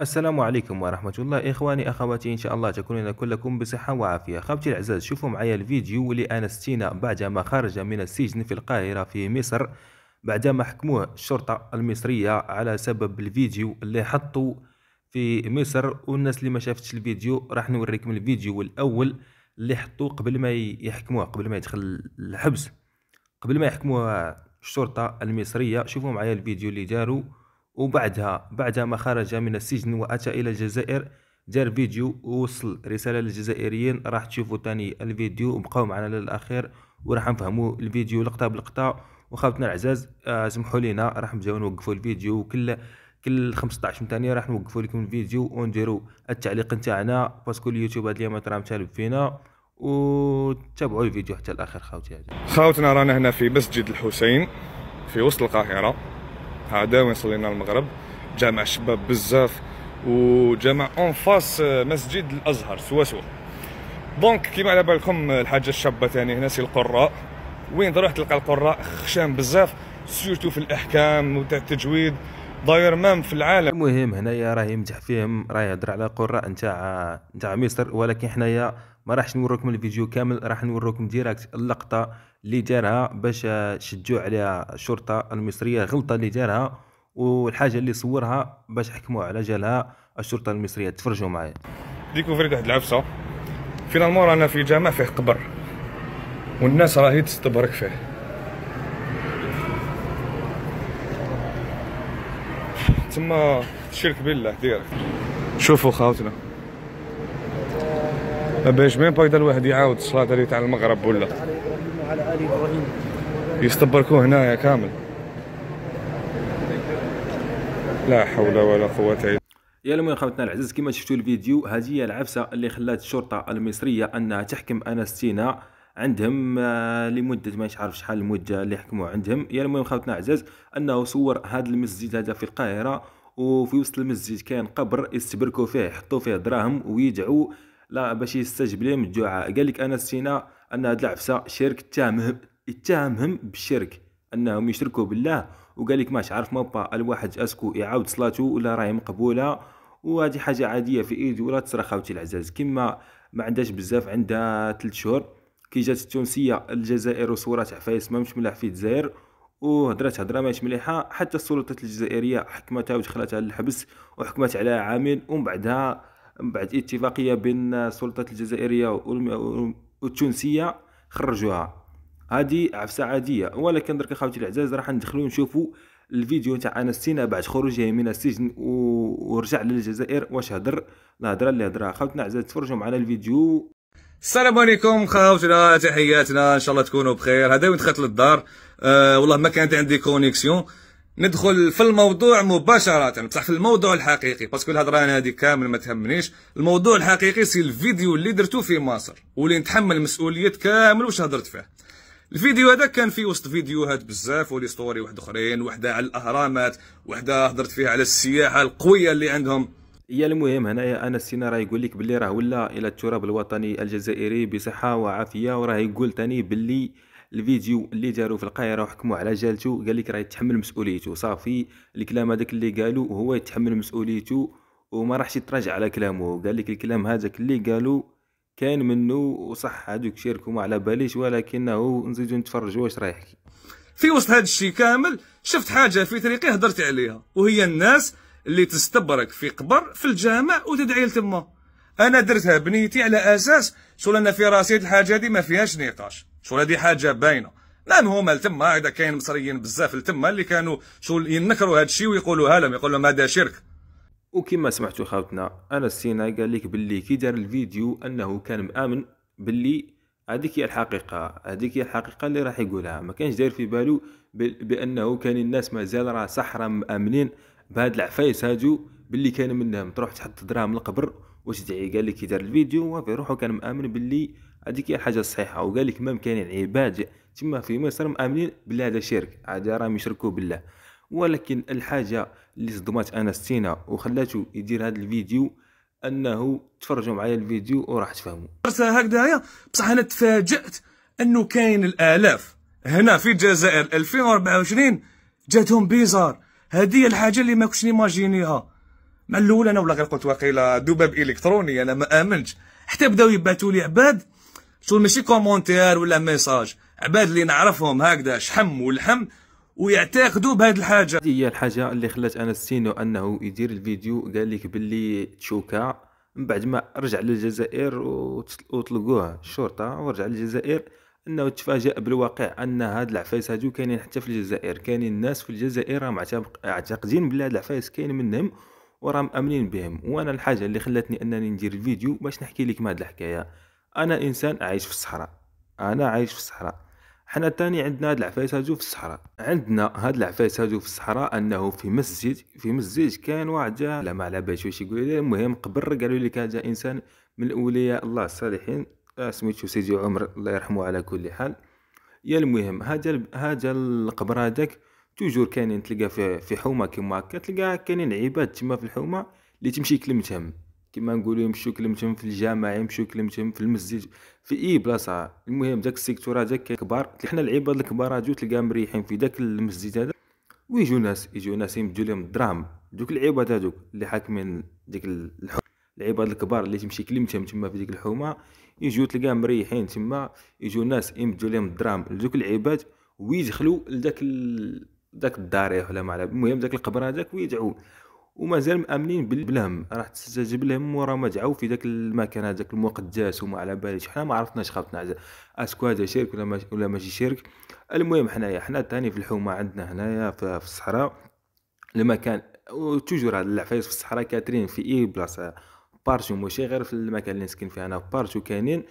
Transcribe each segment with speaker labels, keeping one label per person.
Speaker 1: السلام عليكم ورحمة الله إخواني أخواتي، إن شاء الله تكونون كلكم بصحة وعافية. خوتي الأعزاء، شوفوا معايا الفيديو اللي أنستينا بعدما خرج من السجن في القاهرة في مصر، بعدما حكموه الشرطة المصرية على سبب الفيديو اللي حطوا في مصر. والناس اللي ما شافتش الفيديو راح نوريكم الفيديو الأول اللي حطوه قبل ما يحكموه، قبل ما يدخل الحبس، قبل ما يحكموه الشرطة المصرية. شوفوا معايا الفيديو اللي داروا. وبعدها بعد ما خرج من السجن وأتى إلى الجزائر دار فيديو ووصل رسالة للجزائريين. راح تشوفوا تاني الفيديو وبقاو معنا للأخير وراح نفهموا الفيديو لقطة بلقطة. وخاوتنا العزاز، سمحوا لينا، راح نبداو نوقفوا الفيديو كل 15 ثانية راح نوقفوا لكم الفيديو ونديروا التعليق نتاعنا، باسكو اليوتيوب هاد اليومات راه متالب فينا. وتابعوا الفيديو حتى الاخر خوتي.
Speaker 2: خاوتنا رانا هنا في مسجد الحسين في وسط القاهرة، هذا وين صلينا المغرب. جامع شباب بزاف، وجامع اون فاس مسجد الازهر سوا. دونك كيما على بالكم الحاجه الشابه ثاني هنا سي القراء. وين تروح تلقى القراء خشام بزاف، سيرتو في الاحكام وتاع التجويد، داير مام في العالم.
Speaker 1: المهم هنايا راه يمدح فيهم، راه يهضر على قراء نتاع مصر، ولكن حنايا ما راحش نوريكم الفيديو كامل، راح نوريكم ديراكت اللقطه اللي دارها باش شجعوا عليها الشرطه المصريه، غلطه اللي دارها والحاجه اللي صورها باش حكموا على جالها الشرطه المصريه. تفرجوا معايا.
Speaker 2: ديكوفريت واحد العفسه. فينالمون رانا في جامع فيه قبر، والناس راهي تستبرك فيه. تما الشرك بالله ديريكت. شوفوا خاوتنا، ما باش مين بايدا الواحد يعاود الصلاة اللي تاع المغرب ولا يستبركوا هنايا كامل. لا حول ولا قوة الا بالله.
Speaker 1: يا المهم خوتنا العزاز، كما شفتوا الفيديو، هذه هي العفسه اللي خلات الشرطه المصريه انها تحكم انستينا عندهم لمده ما يعرف شحال المده اللي حكموا عندهم. يا المهم خوتنا العزاز، انه صور هذا المسجد هذا في القاهره، وفي وسط المسجد كان قبر يستبركوا فيه، يحطوا فيه دراهم ويدعوا لا باش يستجب لهم الدعاء. قال لك انستينا ان هذه العفسه شرك، اتهمهم بالشرك، انهم يشركوا بالله. وقال لك ماش عارف مابا الواحد اسكو يعاود صلاته ولا راهي مقبوله، وهذه حاجه عاديه في ايد ولا تصرا خوتي العزاز. كما ما عندهاش بزاف، عندها 3 شهور كي جات التونسيه الجزائر وصورات عفايس ما مش ملاح في الجزائر، وهضرات هضره ماش مليحه. حتى السلطات الجزائريه حكمتها ودخلتها للحبس وحكمت عليها عامين، ومن بعدها من بعد اتفاقيه بين السلطات الجزائريه والتونسيه خرجوها. هذه عفسه عاديه. ولكن درك خوتي العزاز راح ندخلوا نشوفوا الفيديو تاع انستينا بعد خروجه من السجن ورجع للجزائر، واش هضر الهضره اللي هضرها. خوتنا العزاز تفرجوا معنا الفيديو.
Speaker 3: السلام عليكم خوتنا، تحياتنا، ان شاء الله تكونوا بخير. هذا وين دخلت للدار. والله ما كانت عندي كونيكسيون. ندخل في الموضوع مباشرة، بصح في الموضوع الحقيقي، باسكو الهضره هذه كامل ما تهمنيش. الموضوع الحقيقي سي الفيديو اللي درتو في مصر، واللي نتحمل مسؤولية كامل واش هضرت فيه. الفيديو هذا كان في وسط فيديوهات بزاف ولي ستوري واحد اخرين، وحده على الاهرامات، وحده هضرت فيها على السياحه القويه اللي عندهم.
Speaker 1: هي المهم هنايا انستينا راه يقول لك باللي راه ولا الى التراب الوطني الجزائري بصحه وعافيه، وراه يقول ثاني باللي الفيديو اللي داروا في القاهره وحكموا على جالته قال لك راه يتحمل مسؤوليته. صافي الكلام هذاك اللي قالوا هو يتحمل مسؤوليته وما راحش يتراجع على كلامه. قال لك الكلام هذاك اللي قالوا كان منه وصح، هذوك شاركوا ما على باليش، ولكنه نزيدو نتفرجوا واش راه يحكي.
Speaker 3: في وسط هذا الشيء كامل شفت حاجه في طريقي هضرت عليها، وهي الناس اللي تستبرك في قبر في الجامع وتدعي لتما. انا درتها بنيتي على اساس شغل انا في راسي الحاجه دي ما فيهاش نقاش، شغل هذه حاجه باينه. نعم هما لتما، اذا كاين مصريين بزاف لتما اللي كانوا شغل ينكروا هذا الشيء ويقولوها لهم، يقول لهم هذا شرك.
Speaker 1: وكما سمعتوا خاوتنا انستينا قال لك باللي كي دار الفيديو انه كان مآمن باللي هذيك هي الحقيقه، هذيك هي الحقيقه اللي راح يقولها. ما كانش داير في بالو بانه كان الناس مازال راه صح راه مآمنين بهاد العفايس هادو، باللي كان منهم تروح تحط دراهم القبر واش تدعي. قال لك كي دار الفيديو وفي روحه كان مآمن باللي هذيك هي الحاجه الصحيحه. وقال لك مام كاينين عباد تما في مصر مآمنين باللي هذا شرك، هذا راهم يشركوا بالله. ولكن الحاجه اللي صدمت انستينا وخلاته يدير هذا الفيديو انه تفرجوا معايا الفيديو وراح تفهموا.
Speaker 3: هكذايا بصح انا تفاجأت انه كاين الالاف هنا في الجزائر 2024 جاتهم بيزار. هذه الحاجه اللي ما كنتش نيماجينيها. مع الاول انا ولا غير قلت واقيلا ذباب الكتروني، انا ما امنتش، حتى بداو يبعثوا لي عباد شغل ماشي كومونتير ولا ميساج، عباد اللي نعرفهم هكذا شحم ولحم ويعتقدوا بهذه الحاجه.
Speaker 1: هذه هي الحاجه اللي خلات انستينو انه يدير الفيديو. قال لك باللي تشوكا من بعد ما رجع للجزائر وطلقوه الشرطه ورجع للجزائر، انه تفاجأ بالواقع ان هاد العفايس هادو كاينين حتى في الجزائر. كاينين الناس في الجزائر راهم معتقدين بلي هاد العفايس كاين منهم وراهم امنين بهم. وانا الحاجه اللي خلاتني انني ندير الفيديو باش نحكي لكم هاد الحكايه. انا انسان عايش في الصحراء، انا عايش في الصحراء. حنا تاني عندنا هاد العفايس هادو في الصحراء. عندنا هاد العفايس هادو في الصحراء انه في مسجد كان واحد لا ما على باليش واش يقول لي، المهم قبر قالوا لي هذا انسان من اولياء الله الصالحين، سميتو سيدي عمر الله يرحمه على كل حال. يا المهم هذا القبر هذاك توجور كاينين تلقى في حومه كيما هكا، تلقى كاينين عباد تما في الحومه اللي تمشي كلمتهم كما نقولوا يمشوا كلمتهم في الجامع، يمشوا كلمتهم في المسجد في اي بلاصه. المهم داك السيكتور هذاك كبار، حنا العباد الكبار هادو تلقى مريحين في داك المسجد هذا، ويجوا ناس يمدوا لهم الدراهم. دوك العباد هذوك اللي حاكمين ديك العباد الكبار اللي تمشي كلمتهم تما في ديك الحومه، يجوا تلقى مريحين تما، يجوا ناس يمدوا لهم الدراهم لذوك العباد ويدخلوا داك الضريح ولا ما على، المهم داك القبر هذاك ويدعوا، ومازال مامنين بالهم راح تستجيب لهم ورا ما دعوا في داك المكان هذاك المقدس وما على باليش. حنا ما عرفناش خاطنا اسكو هذا شرك ولا ماشي شرك. المهم حنا ثاني في الحومه عندنا هنايا في الصحراء المكان، وتوجور هاد العفايس في الصحراء كاترين في اي بلاصه، بارتو ماشي غير في المكان اللي نسكن فيه انا، بارتو كاينين.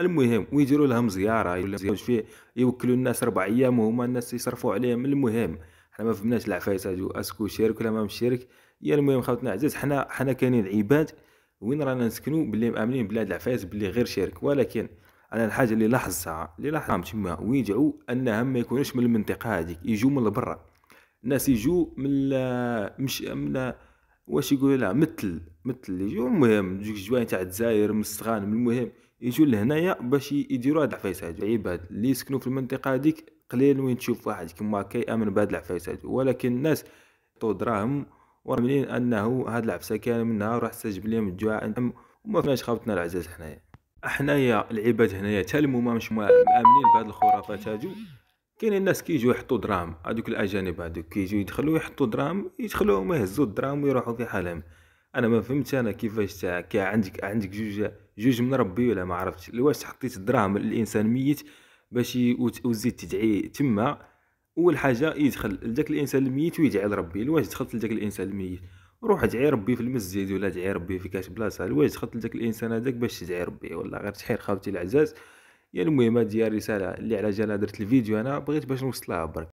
Speaker 1: المهم ويديروا لهم زياره فيه، يوكلوا الناس 4 ايام وهما الناس يصرفوا عليهم. المهم حنا ما فهمناش العفايس هادو اسكو شرك ولا ما مش شرك. يا المهم خوتنا عزاز، حنا كاينين عباد وين رانا نسكنوا باللي مامنين بلاد العفايس باللي غير شرك. ولكن انا الحاجه اللي لاحظتها تما ويدعوا انهم ما يكونوش من المنطقه هذيك، يجوا من برا. الناس يجوا مش من واش يقولوا لا مثل يجوا. المهم جوج جواين تاع الجزائر من الصغان، المهم يجوا لهنايا باش يديروا هاد العفايس هادو. عباد اللي يسكنوا في المنطقه هذيك قليل وين تشوف واحد كيما كيامن بهاد العفايس هادو، ولكن الناس طو دراهم ورملين انه هاد العفسه كان منها وراح تستجيب لهم الدعاء. وما فيناش خاوتنا العزاز حنايا العباد هنايا تالموا ما مش مامنين بهاد الخرافات هادو. كاين الناس كيجيو يحطوا دراهم، هذوك الاجانب هذوك كيجيو يدخلوا يحطوا دراهم، يدخلوا وما يهزوا الدراهم ويروحوا في حالهم. انا ما فهمتش انا كيفاش عندك جوج من ربي ولا ما عرفتش واش حطيت الدراهم للانسان ميت باش وزيد تدعي تما. اول حاجه يدخل لذاك الانسان الميت ويدعي لربي. لواش دخلت لذاك الانسان الميت؟ روح ادعي ربي في المسجد ولا ادعي ربي في كاش بلاصه. لواش دخلت لذاك الانسان هذاك باش تدعي ربي؟ والله غير تحير خاوتي العزاز. المهم هذه هي الرساله اللي على جالها درت الفيديو، انا بغيت باش نوصلها برك.